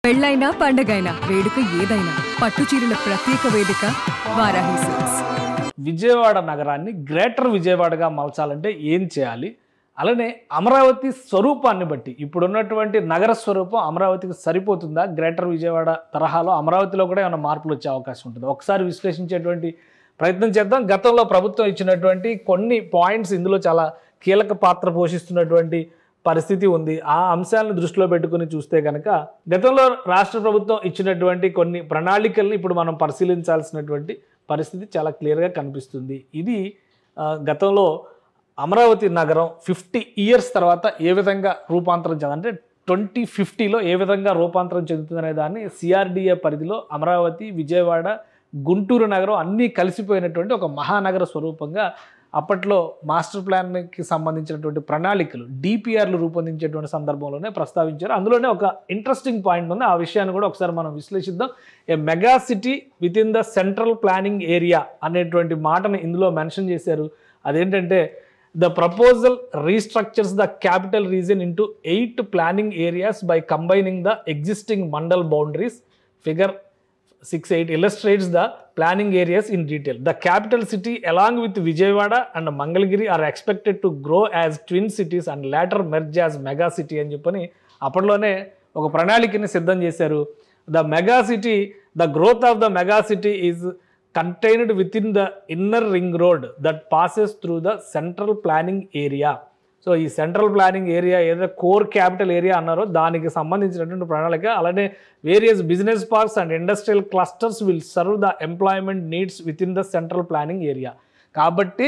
పెళ్ళైనా పండగైనా వేడుక ఏదైనా పట్టు చీరల ప్రత్యేక వేదిక వారాహి సిల్క్స్. విజయవాడ నగరాన్ని గ్రేటర్ విజయవాడగా మలచాలంటే ఏం చేయాలి? అలానే అమరావతి స్వరూపాన్ని బట్టి ఇప్పుడున్నటువంటి నగర స్వరూపం అమరావతికి సరిపోతుందా? గ్రేటర్ విజయవాడ తరహాలో అమరావతిలో కూడా ఏమైనా మార్పులు వచ్చే అవకాశం ఉంటుంది? ఒకసారి విశ్లేషించేటువంటి ప్రయత్నం చేద్దాం. గతంలో ప్రభుత్వం ఇచ్చినటువంటి కొన్ని పాయింట్స్ ఇందులో చాలా కీలక పాత్ర పోషిస్తున్నటువంటి పరిస్థితి ఉంది. ఆ అంశాలను దృష్టిలో పెట్టుకుని చూస్తే కనుక గతంలో రాష్ట్ర ప్రభుత్వం ఇచ్చినటువంటి కొన్ని ప్రణాళికల్ని ఇప్పుడు మనం పరిశీలించాల్సినటువంటి పరిస్థితి చాలా క్లియర్గా కనిపిస్తుంది. ఇది గతంలో అమరావతి నగరం 50 ఇయర్స్ తర్వాత ఏ విధంగా రూపాంతరం చెందంటే 2050లో ఏ విధంగా రూపాంతరం చెందుతుందనే దాన్ని సిఆర్డిఏ పరిధిలో అమరావతి, విజయవాడ, గుంటూరు నగరం అన్నీ కలిసిపోయినటువంటి ఒక మహానగర స్వరూపంగా అప్పట్లో మాస్టర్ ప్లాన్కి సంబంధించినటువంటి ప్రణాళికలు డిపిఆర్లు రూపొందించేటువంటి సందర్భంలోనే ప్రస్తావించారు. అందులోనే ఒక ఇంట్రెస్టింగ్ పాయింట్ ఉంది. ఆ విషయాన్ని కూడా ఒకసారి మనం విశ్లేషిద్దాం. A mega city within the central planning area అనేటువంటి మాటను ఇందులో మెన్షన్ చేశారు. అదేంటంటే the proposal restructures the capital region into 8 planning areas by combining the existing mandal boundaries. Figure 6.8 illustrates the planning areas in detail. The capital city along with Vijayawada and Mangalagiri are expected to grow as twin cities and later merge as mega city అని చెప్పని అప్పట్లోనే ఒక ప్రణాళికని సిద్ధం చేశారు. The mega city, the growth of the mega city is contained within the inner ring road that passes through the central planning area. So ఈ central planning area ఏదైతే core capital area అన్నారో దానికి సంబంధించినటువంటి ప్రణాళిక. అలానే various business parks and industrial clusters will serve the employment needs with in the central planning area. కాబట్టి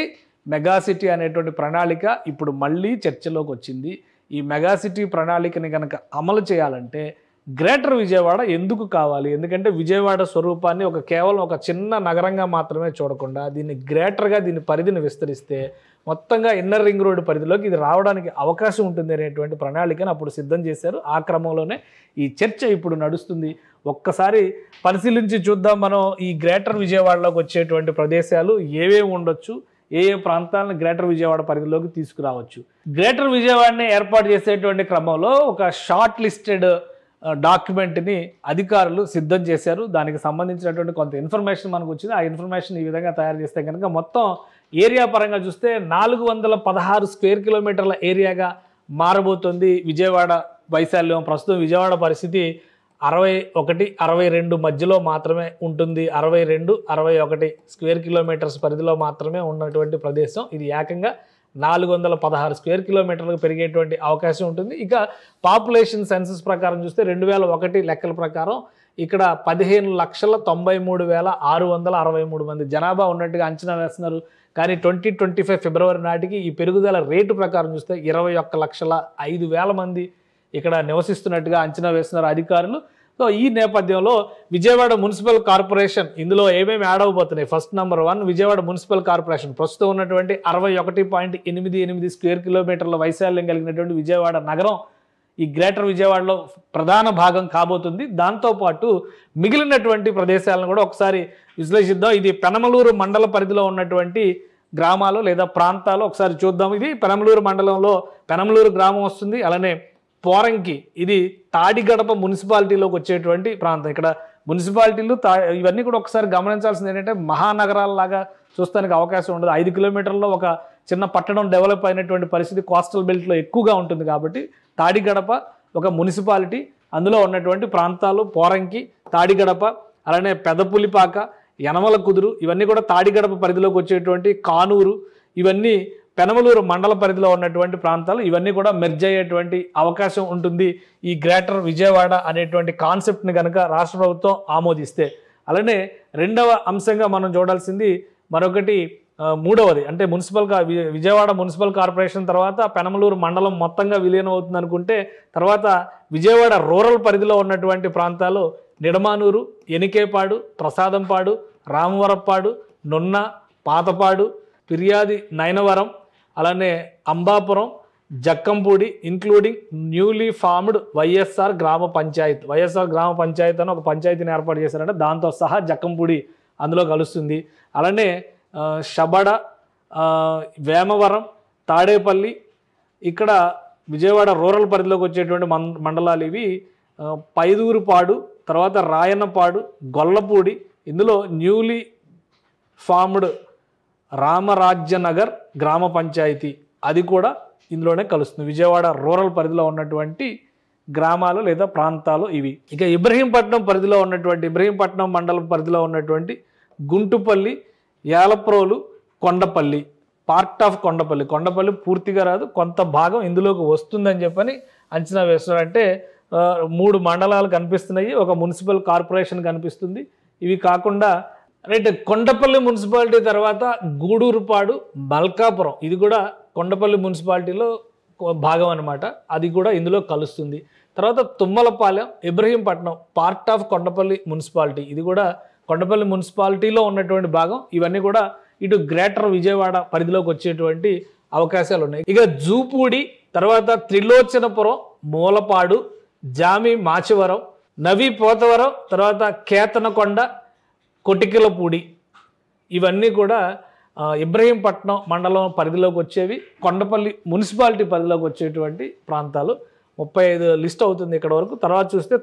mega city అనేటువంటి ప్రణాళిక ఇప్పుడు మళ్ళీ చర్చలోకి వచ్చింది. ఈ మెగా సిటీ ప్రణాళికని కనుక అమలు చేయాలంటే గ్రేటర్ విజయవాడ ఎందుకు కావాలి? ఎందుకంటే విజయవాడ స్వరూపాన్ని కేవలం ఒక చిన్న నగరంగా మాత్రమే చూడకుండా దీన్ని గ్రేటర్గా దీని పరిధిని విస్తరిస్తే మొత్తంగా ఇన్నర్ రింగ్ రోడ్డు పరిధిలోకి ఇది రావడానికి అవకాశం ఉంటుంది అనేటువంటి ప్రణాళికను అప్పుడు సిద్ధం చేశారు. ఆ క్రమంలోనే ఈ చర్చ ఇప్పుడు నడుస్తుంది. ఒక్కసారి పరిశీలించి చూద్దాం మనం ఈ గ్రేటర్ విజయవాడలోకి వచ్చేటువంటి ప్రదేశాలు ఏవేవి ఉండొచ్చు, ఏ ఏ ప్రాంతాలను గ్రేటర్ విజయవాడ పరిధిలోకి తీసుకురావచ్చు. గ్రేటర్ విజయవాడని ఏర్పాటు చేసేటువంటి క్రమంలో ఒక షార్ట్ లిస్టెడ్ డాక్యుమెంట్ని అధికారులు సిద్ధం చేశారు. దానికి సంబంధించినటువంటి కొంత ఇన్ఫర్మేషన్ మనకు వచ్చింది. ఆ ఇన్ఫర్మేషన్ ఈ విధంగా తయారు చేస్తే కనుక మొత్తం ఏరియా పరంగా చూస్తే 416 స్క్వేర్ కిలోమీటర్ల ఏరియాగా మారబోతుంది విజయవాడ వైశాల్యం. ప్రస్తుతం విజయవాడ పరిస్థితి 61, 62 మధ్యలో మాత్రమే ఉంటుంది. 62, 61 స్క్వేర్ కిలోమీటర్స్ పరిధిలో మాత్రమే ఉన్నటువంటి ప్రదేశం. ఇది ఏకంగా 416 స్క్వేర్ కిలోమీటర్లకు పెరిగేటువంటి అవకాశం ఉంటుంది. ఇక పాపులేషన్ సెన్సస్ ప్రకారం చూస్తే 2001 లెక్కల ప్రకారం ఇక్కడ 15,93,663 మంది జనాభా ఉన్నట్టుగా అంచనా వేస్తున్నారు. కానీ 2025 ఫిబ్రవరి నాటికి ఈ పెరుగుదల రేటు ప్రకారం చూస్తే 21,05,000 మంది ఇక్కడ నివసిస్తున్నట్టుగా అంచనా వేస్తున్నారు అధికారులు. సో ఈ నేపథ్యంలో విజయవాడ మున్సిపల్ కార్పొరేషన్ ఇందులో ఏమేమి యాడ్ అవబోతున్నాయి? First number 1 Vijayawada municipal corporation ప్రస్తుతం ఉన్నటువంటి 61.88 స్క్వేర్ కిలోమీటర్ల వైశాల్యం కలిగినటువంటి విజయవాడ నగరం ఈ గ్రేటర్ విజయవాడలో ప్రధాన భాగం కాబోతుంది. దాంతోపాటు మిగిలినటువంటి ప్రదేశాలను కూడా ఒకసారి విశ్లేషిద్దాం. ఇది పెనమలూరు మండల పరిధిలో ఉన్నటువంటి గ్రామాలు లేదా ప్రాంతాలు ఒకసారి చూద్దాం. ఇది పెనమలూరు మండలంలో పెనమలూరు గ్రామం వస్తుంది. అలానే పోరంకి ఇది తాడిగడప మున్సిపాలిటీలోకి వచ్చేటువంటి ప్రాంతం. ఇక్కడ మున్సిపాలిటీలు ఇవన్నీ కూడా ఒకసారి గమనించాల్సింది ఏంటంటే మహానగరాలలాగా చూస్తానికి అవకాశం ఉండదు. 5 కిలోమీటర్లలో ఒక చిన్న పట్టణం డెవలప్ అయినటువంటి పరిస్థితి కోస్టల్ బెల్ట్లో ఎక్కువగా ఉంటుంది. కాబట్టి తాడిగడప ఒక మున్సిపాలిటీ, అందులో ఉన్నటువంటి ప్రాంతాలు పోరంకి, తాడిగడప, అలానే పెదపులిపాక, యనమల కుదురు ఇవన్నీ కూడా తాడిగడప పరిధిలోకి వచ్చేటువంటి కానూరు, ఇవన్నీ పెనమలూరు మండల పరిధిలో ఉన్నటువంటి ప్రాంతాలు. ఇవన్నీ కూడా మెర్జ్ అయ్యేటువంటి అవకాశం ఉంటుంది ఈ గ్రేటర్ విజయవాడ అనేటువంటి కాన్సెప్ట్ని కనుక రాష్ట్ర ప్రభుత్వం ఆమోదిస్తే. అలానే రెండవ అంశంగా మనం చూడాల్సింది మరొకటి మూడవది అంటే విజయవాడ మున్సిపల్ కార్పొరేషన్ తర్వాత పెనమలూరు మండలం మొత్తంగా విలీనం అవుతుంది అనుకుంటే తర్వాత విజయవాడ రూరల్ పరిధిలో ఉన్నటువంటి ప్రాంతాలు నిడమానూరు, ఎనికేపాడు, ప్రసాదంపాడు, రామవరప్పాడు, నున్న, పాతపాడు, ఫిర్యాది, నయనవరం, అలానే Ambapuram, Jakkampudi including newly formed YSR గ్రామ పంచాయత్. వైఎస్ఆర్ గ్రామ పంచాయత్ అని ఒక పంచాయతీని ఏర్పాటు చేశారంటే దాంతో సహా జక్కంపూడి అందులో కలుస్తుంది. అలానే షబడ, వేమవరం, తాడేపల్లి ఇక్కడ విజయవాడ రూరల్ పరిధిలోకి వచ్చేటువంటి మండలాలు ఇవి పైదూరుపాడు, తర్వాత రాయన్నపాడు, గొల్లపూడి, ఇందులో న్యూలీ ఫార్మ్డ్ రామరాజ్యనగర్ గ్రామ పంచాయతీ అది కూడా ఇందులోనే కలుస్తుంది. విజయవాడ రూరల్ పరిధిలో ఉన్నటువంటి గ్రామాలు లేదా ప్రాంతాలు ఇవి. ఇక ఇబ్రహీంపట్నం పరిధిలో ఉన్నటువంటి ఇబ్రహీంపట్నం మండలం పరిధిలో ఉన్నటువంటి గుంటుపల్లి, యాలప్రోలు, కొండపల్లి, పార్ట్ ఆఫ్ కొండపల్లి. కొండపల్లి పూర్తిగా రాదు, కొంత భాగం ఇందులోకి వస్తుందని చెప్పని అంచనా వేస్తున్నారు. అంటే 3 మండలాలు కనిపిస్తున్నాయి, ఒక మున్సిపల్ కార్పొరేషన్ కనిపిస్తుంది. ఇవి కాకుండా రైట్ కొండపల్లి మున్సిపాలిటీ తర్వాత గూడూరుపాడు, మల్కాపురం ఇది కూడా కొండపల్లి మున్సిపాలిటీలో భాగం అనమాట, అది కూడా ఇందులో కలుస్తుంది. తర్వాత Tummalapalem, Ibrahimpatnam part of Kondapalli municipality, ఇది కూడా కొండపల్లి మున్సిపాలిటీలో ఉన్నటువంటి భాగం. ఇవన్నీ కూడా ఇటు గ్రేటర్ విజయవాడ పరిధిలోకి వచ్చేటువంటి అవకాశాలు ఉన్నాయి. ఇక జూపూడి, తర్వాత త్రిలోచనపురం, మూలపాడు, జామి మాచివరం, నవీ పోతవరం, తర్వాత కేతనకొండ, కొటికిలపూడి ఇవన్నీ కూడా ఇబ్రహీంపట్నం మండలం పరిధిలోకి వచ్చేవి. కొండపల్లి మున్సిపాలిటీ పరిధిలోకి వచ్చేటువంటి ప్రాంతాలు 35 లిస్ట్ అవుతుంది ఇక్కడ వరకు. తర్వాత చూస్తే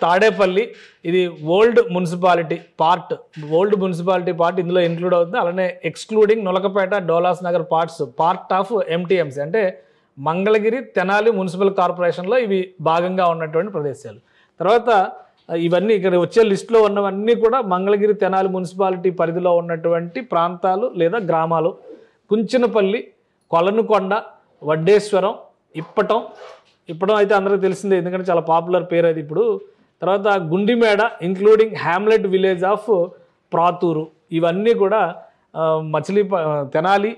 తాడేపల్లి ఇది ఓల్డ్ మున్సిపాలిటీ పార్ట్, ఇందులో ఇంక్లూడ్ అవుతుంది. అలానే excluding Nolakapeta, Dolas Nagar part of MTMC అంటే మంగళగిరి, తెనాలి మున్సిపల్ కార్పొరేషన్లో ఇవి భాగంగా ఉన్నటువంటి ప్రదేశాలు. తర్వాత ఇవన్నీ ఇక్కడ వచ్చే లిస్టులో ఉన్నవన్నీ కూడా మంగళగిరి, తెనాలి మున్సిపాలిటీ పరిధిలో ఉన్నటువంటి ప్రాంతాలు లేదా గ్రామాలు. కుంచినపల్లి, కొలనుకొండ, వడ్డేశ్వరం, ఇప్పటం అయితే అందరికీ తెలిసిందే ఎందుకంటే చాలా పాపులర్ పేరు అది ఇప్పుడు. తర్వాత గుండిమేడ including hamlet village of Prathuru ఇవన్నీ కూడా తెనాలి,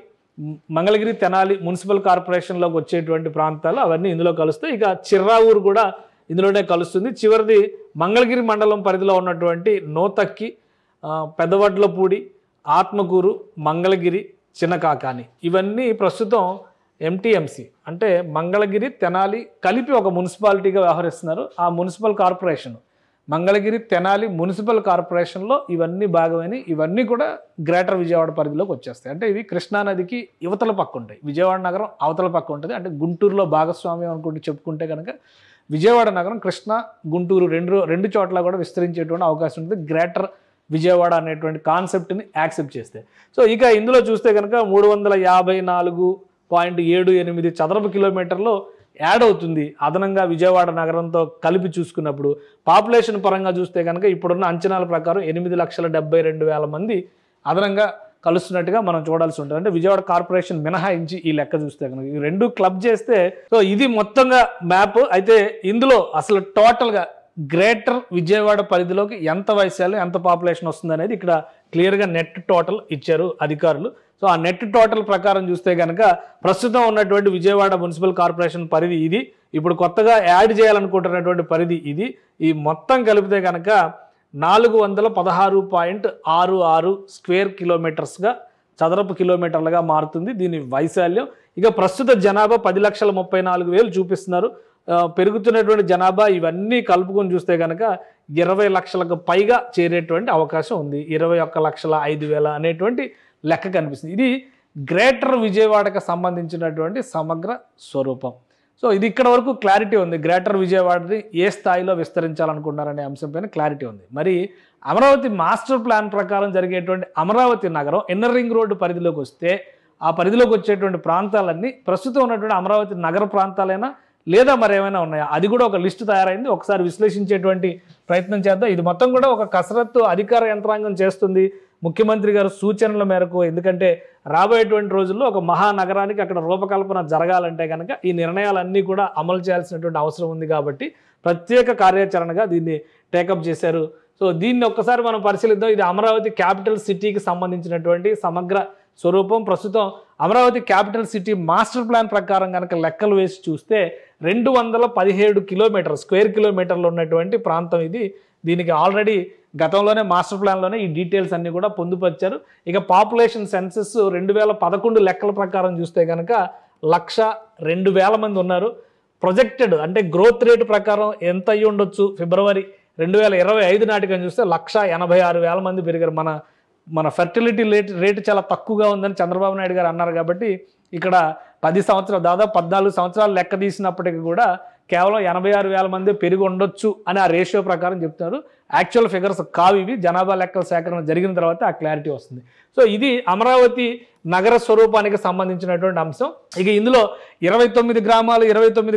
మంగళగిరి, తెనాలి మున్సిపల్ కార్పొరేషన్లోకి వచ్చేటువంటి ప్రాంతాలు అవన్నీ ఇందులో కలుస్తాయి. ఇక చిర్రావూరు కూడా ఇందులోనే కలుస్తుంది. చివరిది మంగళగిరి మండలం పరిధిలో ఉన్నటువంటి నోతక్కి, పెదవడ్లపూడి, ఆత్మకూరు, మంగళగిరి, చిన్నకాకాని ఇవన్నీ ప్రస్తుతం ఎంటీఎంసీ అంటే మంగళగిరి, తెనాలి కలిపి ఒక మున్సిపాలిటీగా వ్యవహరిస్తున్నారు. ఆ municipal corporation Mangalagiri, Tenali municipal కార్పొరేషన్లో ఇవన్నీ భాగమని ఇవన్నీ కూడా గ్రేటర్ విజయవాడ పరిధిలోకి వచ్చేస్తాయి. అంటే ఇవి కృష్ణానదికి యువతల పక్క ఉంటాయి, విజయవాడ నగరం అవతల పక్క ఉంటుంది. అంటే గుంటూరులో భాగస్వామ్యం అనుకుంటూ చెప్పుకుంటే కనుక విజయవాడ నగరం కృష్ణా, గుంటూరు రెండు చోట్ల కూడా విస్తరించేటువంటి అవకాశం ఉంటుంది గ్రేటర్ విజయవాడ అనేటువంటి కాన్సెప్ట్ని యాక్సెప్ట్ చేస్తే. సో ఇక ఇందులో చూస్తే కనుక 354.78 చదరపు కిలోమీటర్లు యాడ్ అవుతుంది అదనంగా విజయవాడ నగరంతో కలిపి చూసుకున్నప్పుడు. పాపులేషన్ పరంగా చూస్తే కనుక ఇప్పుడున్న అంచనాల ప్రకారం 8,72,000 మంది అదనంగా కలుస్తున్నట్టుగా మనం చూడాల్సి ఉంటుంది. అంటే విజయవాడ కార్పొరేషన్ మినహాయించి ఈ లెక్క చూస్తే కనుక ఈ రెండు క్లబ్ చేస్తే సో ఇది మొత్తంగా మ్యాప్. అయితే ఇందులో అసలు టోటల్గా గ్రేటర్ విజయవాడ పరిధిలోకి ఎంత వైశాల్యం, ఎంత పాపులేషన్ వస్తుంది అనేది ఇక్కడ క్లియర్గా నెట్ టోటల్ ఇచ్చారు అధికారులు. సో ఆ నెట్ టోటల్ ప్రకారం చూస్తే కనుక ప్రస్తుతం ఉన్నటువంటి విజయవాడ మున్సిపల్ కార్పొరేషన్ పరిధి ఇది, ఇప్పుడు కొత్తగా యాడ్ చేయాలనుకుంటున్నటువంటి పరిధి ఇది. ఈ మొత్తం కలిపితే కనుక 416.66 స్క్వేర్ కిలోమీటర్స్గా చదరపు కిలోమీటర్లుగా మారుతుంది దీని వైశాల్యం. ఇక ప్రస్తుత జనాభా 10,34,000 చూపిస్తున్నారు. పెరుగుతున్నటువంటి జనాభా ఇవన్నీ కలుపుకొని చూస్తే కనుక 20 లక్షలకు పైగా చేరేటువంటి అవకాశం ఉంది. 21,05,000 అనేటువంటి లెక్క కనిపిస్తుంది. ఇది గ్రేటర్ విజయవాడకు సంబంధించినటువంటి సమగ్ర స్వరూపం. సో ఇది ఇక్కడ వరకు క్లారిటీ ఉంది. గ్రేటర్ విజయవాడని ఏ స్థాయిలో విస్తరించాలనుకుంటున్నారనే అంశంపైన క్లారిటీ ఉంది. మరి అమరావతి మాస్టర్ ప్లాన్ ప్రకారం జరిగేటువంటి అమరావతి నగరం ఇన్నర్ రింగ్ రోడ్డు పరిధిలోకి వస్తే ఆ పరిధిలోకి వచ్చేటువంటి ప్రాంతాలన్నీ ప్రస్తుతం ఉన్నటువంటి అమరావతి నగర ప్రాంతాలైనా లేదా మరేమైనా ఉన్నాయా అది కూడా ఒక లిస్టు తయారైంది. ఒకసారి విశ్లేషించేటువంటి ప్రయత్నం చేద్దాం. ఇది మొత్తం కూడా ఒక కసరత్తు అధికార యంత్రాంగం చేస్తుంది ముఖ్యమంత్రి గారు సూచనల మేరకు. ఎందుకంటే రాబోయేటువంటి రోజుల్లో ఒక మహానగరానికి అక్కడ రూపకల్పన జరగాలంటే కనుక ఈ నిర్ణయాలన్నీ కూడా అమలు చేయాల్సినటువంటి అవసరం ఉంది కాబట్టి ప్రత్యేక కార్యాచరణగా దీన్ని టేకప్ చేశారు. సో దీన్ని ఒక్కసారి మనం పరిశీలిద్దాం. ఇది అమరావతి క్యాపిటల్ సిటీకి సంబంధించినటువంటి సమగ్ర స్వరూపం. ప్రస్తుతం Amaravati capital city master plan ప్రకారం కనుక లెక్కలు వేసి చూస్తే 217 కిలోమీటర్ స్క్వేర్ కిలోమీటర్లు ఉన్నటువంటి ప్రాంతం ఇది. దీనికి ఆల్రెడీ గతంలోనే మాస్టర్ ప్లాన్లోనే ఈ డీటెయిల్స్ అన్నీ కూడా పొందుపరిచారు. ఇక పాపులేషన్ సెన్సెస్ 2011 లెక్కల ప్రకారం చూస్తే కనుక 102,000 మంది ఉన్నారు. ప్రొజెక్టెడ్ అంటే గ్రోత్ రేటు ప్రకారం ఎంత అయ్యి ఉండొచ్చు ఫిబ్రవరి 2025 నాటికని చూస్తే 186,000 మంది పెరిగారు. మన ఫెర్టిలిటీ రేటు చాలా తక్కువగా ఉందని చంద్రబాబు నాయుడు గారు అన్నారు కాబట్టి ఇక్కడ 10 సంవత్సరాలు దాదాపు 14 సంవత్సరాలు లెక్క తీసినప్పటికీ కూడా కేవలం 86,000 మంది పెరిగి ఉండొచ్చు అని ఆ రేషియో ప్రకారం చెప్తున్నారు. యాక్చువల్ ఫిగర్స్ కావు ఇవి, జనాభా లెక్కల సేకరణ జరిగిన తర్వాత ఆ క్లారిటీ వస్తుంది. సో ఇది అమరావతి నగర స్వరూపానికి సంబంధించినటువంటి అంశం. ఇక ఇందులో 29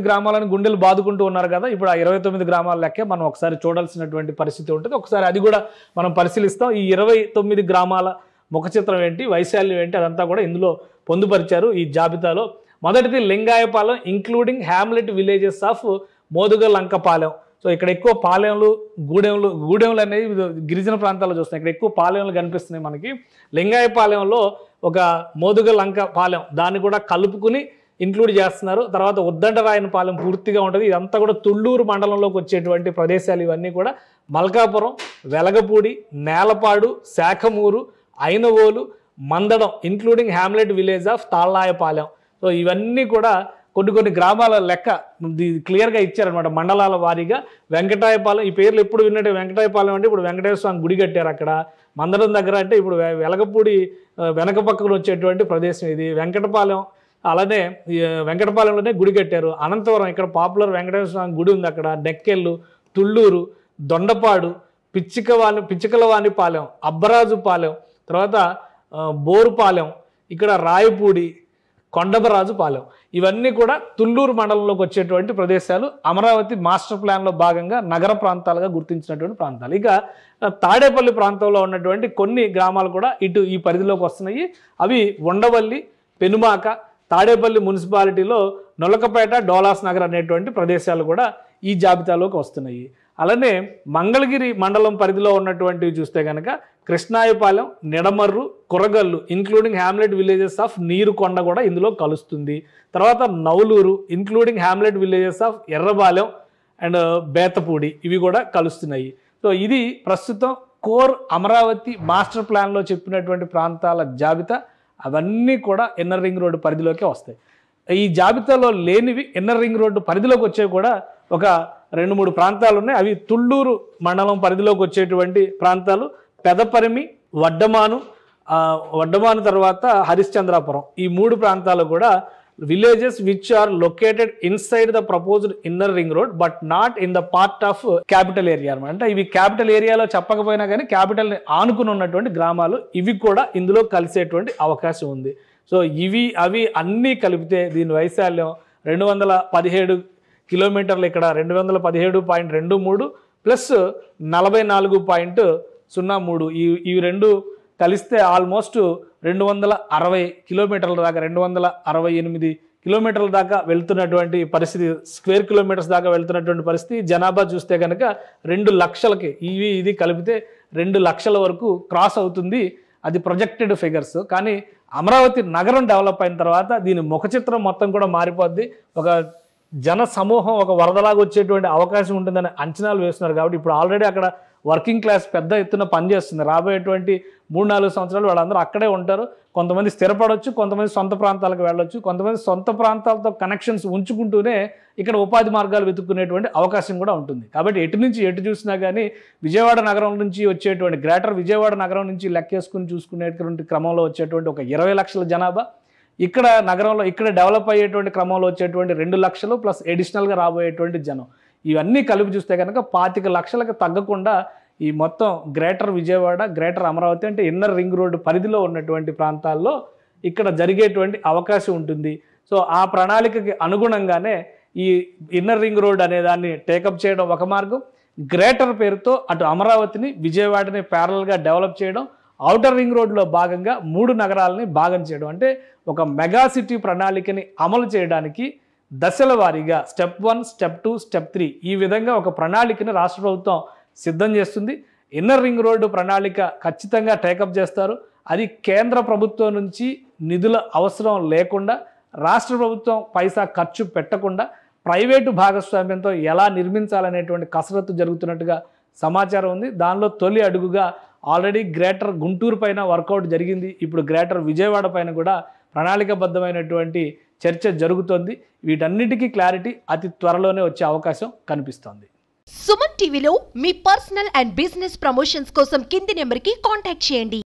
గ్రామాలను గుండెలు బాదుకుంటూ ఉన్నారు కదా, ఇప్పుడు ఆ 29 గ్రామాల లెక్కే మనం ఒకసారి చూడాల్సినటువంటి పరిస్థితి ఉంటుంది. ఒకసారి అది కూడా మనం పరిశీలిస్తాం. ఈ 29 గ్రామాల ముఖ చిత్రం ఏంటి, వైశాల్యం ఏంటి, అదంతా కూడా ఇందులో పొందుపరిచారు ఈ జాబితాలో. మొదటిది Lingayapalem including hamlet villages of Modugulankapalem. So ఇక్కడ ఎక్కువ పాలెంలు, గూడెంలు అనేవి గిరిజన ప్రాంతాల్లో చూస్తున్నాయి. ఇక్కడ ఎక్కువ పాలెంలు కనిపిస్తున్నాయి మనకి. లింగాయపాలెంలో ఒక మోదుగలంకపాలెం దాన్ని కూడా కలుపుకుని ఇంక్లూడ్ చేస్తున్నారు. తర్వాత ఉద్దండరాయనపాలెం పూర్తిగా ఉంటుంది. ఇదంతా కూడా తుళ్ళూరు మండలంలోకి వచ్చేటువంటి ప్రదేశాలు. ఇవన్నీ కూడా Malkapuram, Velagapudi, Nelapadu, Sakhamuru, Ainavolu, Mandadam including hamlet village of Tallayapalem. So ఇవన్నీ కూడా కొన్ని గ్రామాల లెక్క క్లియర్గా ఇచ్చారనమాట మండలాల వారీగా. వెంకటాయపాలెం, ఈ పేర్లు ఎప్పుడు విన్నట్టు వెంకటాయపాలెం అంటే ఇప్పుడు వెంకటేశ్వర స్వామి గుడి కట్టారు అక్కడ. మందడం దగ్గర అంటే ఇప్పుడు వెలగపూడి వెనక పక్కన వచ్చేటువంటి ప్రదేశం ఇది. వెంకటపాలెం అలానే వెంకటపాలెంలోనే గుడి కట్టారు. అనంతవరం ఇక్కడ పాపులర్ వెంకటేశ్వర స్వామి గుడి ఉంది అక్కడ. డెక్కెళ్ళు, తుళ్ళూరు, దొండపాడు, పిచ్చికలవాణిపాలెం, అబ్బరాజుపాలెం, తర్వాత బోరుపాలెం, ఇక్కడ రాయపూడి, కొండబరాజుపాలెం, ఇవన్నీ కూడా తుళ్ళూరు మండలంలోకి వచ్చేటువంటి ప్రదేశాలు. అమరావతి మాస్టర్ ప్లాన్లో భాగంగా నగర ప్రాంతాలుగా గుర్తించినటువంటి ప్రాంతాలు. ఇక తాడేపల్లి ప్రాంతంలో ఉన్నటువంటి కొన్ని గ్రామాలు కూడా ఇటు ఈ పరిధిలోకి వస్తున్నాయి. అవి ఉండవల్లి, పెనుమాక, తాడేపల్లి మున్సిపాలిటీలో నొలకపేట, డోలాస్ నగర్ అనేటువంటి ప్రదేశాలు కూడా ఈ జాబితాలోకి వస్తున్నాయి. అలానే మంగళగిరి మండలం పరిధిలో ఉన్నటువంటివి చూస్తే కనుక Krishnayapalem, Nidamarru, Kuragallu including hamlet villages of Neerukonda కూడా ఇందులో కలుస్తుంది. తర్వాత Navaluru including hamlet villages of Errabalem and Bethapudi, ఇవి కూడా కలుస్తున్నాయి. సో ఇది ప్రస్తుతం కోర్ అమరావతి మాస్టర్ ప్లాన్లో చెప్పినటువంటి ప్రాంతాల జాబితా. అవన్నీ కూడా ఇన్నర్ రింగ్ రోడ్డు పరిధిలోకి వస్తాయి. ఈ జాబితాలో లేనివి ఇన్నర్ రింగ్ రోడ్డు పరిధిలోకి వచ్చేవి కూడా ఒక 2-3 ప్రాంతాలు ఉన్నాయి. అవి తుళ్ళూరు మండలం పరిధిలోకి వచ్చేటువంటి ప్రాంతాలు. పెదపరిమి, వడ్డమాను తర్వాత హరిశ్చంద్రాపురం, ఈ 3 ప్రాంతాలు కూడా villages which are located inside the proposed inner ring road but not in the part of capital area అనమాట. అంటే ఇవి క్యాపిటల్ ఏరియాలో చెప్పకపోయినా కానీ క్యాపిటల్ని ఆనుకుని ఉన్నటువంటి గ్రామాలు, ఇవి కూడా ఇందులో కలిసేటువంటి అవకాశం ఉంది. సో అవి అన్నీ కలిపితే దీని వైశాల్యం 217 కిలోమీటర్లు, ఇక్కడ 217.23 ప్లస్ 44.03, ఈ రెండు కలిస్తే ఆల్మోస్ట్ 260 కిలోమీటర్ల దాకా, 268 కిలోమీటర్ల దాకా వెళ్తున్నటువంటి పరిస్థితి, స్క్వేర్ కిలోమీటర్స్ దాకా వెళ్తున్నటువంటి పరిస్థితి. జనాభా చూస్తే కనుక 2 లక్షలకి ఇది కలిపితే 2 లక్షల వరకు క్రాస్ అవుతుంది. అది ప్రొజెక్టెడ్ ఫిగర్స్. కానీ అమరావతి నగరం డెవలప్ అయిన తర్వాత దీని ముఖ చిత్రం మొత్తం కూడా మారిపోద్ది. ఒక జన సమూహం ఒక వరదలాగా వచ్చేటువంటి అవకాశం ఉంటుందని అంచనాలు వేస్తున్నారు. కాబట్టి ఇప్పుడు ఆల్రెడీ అక్కడ వర్కింగ్ క్లాస్ పెద్ద ఎత్తున పనిచేస్తుంది. రాబోయేటువంటి 3-4 సంవత్సరాలు వాళ్ళందరూ అక్కడే ఉంటారు. కొంతమంది స్థిరపడవచ్చు, కొంతమంది సొంత ప్రాంతాలకు వెళ్ళొచ్చు, కొంతమంది సొంత ప్రాంతాలతో కనెక్షన్స్ ఉంచుకుంటూనే ఇక్కడ ఉపాధి మార్గాలు వెతుక్కునేటువంటి అవకాశం కూడా ఉంటుంది. కాబట్టి ఎటు నుంచి ఎటు చూసినా కానీ విజయవాడ నగరం నుంచి వచ్చేటువంటి గ్రేటర్ విజయవాడ నగరం నుంచి లెక్కేసుకుని చూసుకునేటువంటి క్రమంలో వచ్చేటువంటి ఒక 20 లక్షల జనాభా, ఇక్కడ నగరంలో ఇక్కడ డెవలప్ అయ్యేటువంటి క్రమంలో వచ్చేటువంటి 2 లక్షలు ప్లస్ అడిషనల్గా రాబోయేటువంటి జనం, ఇవన్నీ కలిపి చూస్తే కనుక 25 లక్షలకు తగ్గకుండా ఈ మొత్తం గ్రేటర్ విజయవాడ, గ్రేటర్ అమరావతి అంటే ఇన్నర్ రింగ్ రోడ్డు పరిధిలో ఉన్నటువంటి ప్రాంతాల్లో ఇక్కడ జరిగేటువంటి అవకాశం ఉంటుంది. సో ఆ ప్రణాళికకి అనుగుణంగానే ఈ ఇన్నర్ రింగ్ రోడ్ అనే దాన్ని టేకప్ చేయడం ఒక మార్గం. గ్రేటర్ పేరుతో అటు అమరావతిని, విజయవాడని ప్యారల్గా డెవలప్ చేయడం, ఔటర్ రింగ్ రోడ్లో భాగంగా 3 నగరాలని భాగం చేయడం, అంటే ఒక మెగా సిటీ ప్రణాళికని అమలు చేయడానికి దశల వారీగా స్టెప్ 1, స్టెప్ 2, స్టెప్ 3 ఈ విధంగా ఒక ప్రణాళికని రాష్ట్ర ప్రభుత్వం సిద్ధం చేస్తుంది. ఇన్నర్ రింగ్ రోడ్డు ప్రణాళిక ఖచ్చితంగా టేకప్ చేస్తారు. అది కేంద్ర ప్రభుత్వం నుంచి నిధుల అవసరం లేకుండా, రాష్ట్ర ప్రభుత్వం పైసా ఖర్చు పెట్టకుండా ప్రైవేటు భాగస్వామ్యంతో ఎలా నిర్మించాలనేటువంటి కసరత్తు జరుగుతున్నట్టుగా సమాచారం ఉంది. దానిలో తొలి అడుగుగా ఆల్రెడీ గ్రేటర్ గుంటూరు పైన వర్కౌట్ జరిగింది. ఇప్పుడు గ్రేటర్ విజయవాడ పైన కూడా ప్రణాళికబద్ధమైనటువంటి చర్చ జరుగుతోంది. వీటన్నిటికీ క్లారిటీ అతి త్వరలోనే వచ్చే అవకాశం కనిపిస్తోంది. సుమన్ టీవీలో మీ పర్సనల్ అండ్ బిజినెస్ ప్రమోషన్స్ కోసం కింది నెంబర్కి కాంటాక్ట్ చేయండి.